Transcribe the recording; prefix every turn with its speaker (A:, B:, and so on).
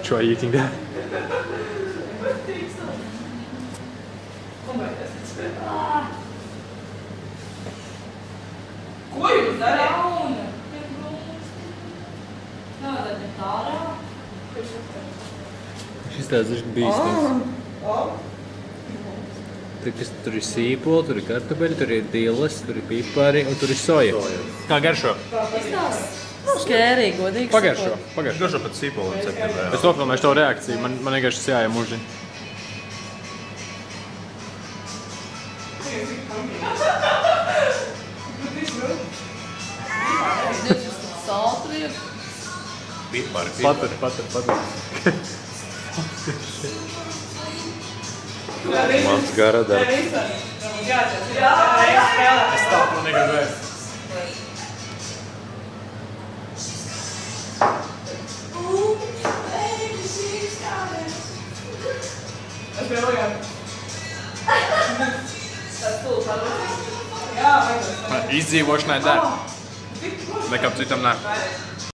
A: try eating that.
B: Ko jūs darāt? Nādat ārā.
A: Šis tāds ir bīstams. Tur ir sīpoli, tur ir kartupeļi, tur ir dilles, tur ir pipari un tur ir soja. Kā garšo?
C: Skērīgi, godīgi.
A: Pagaršo.
D: Garšo pat sīpoli receptē.
A: Es nofilmēšu tavu reakciju, man vienkārši tas jājām muži.
C: Saltri.
D: Pipari.
A: Patur.
D: Mans gara darbs.
A: Es tādu negribēju.
B: Es biju logāt. Tas tūlīt atbildīs. Jā, vajag.
A: Izdzīvošanai der. Nekam citam ne.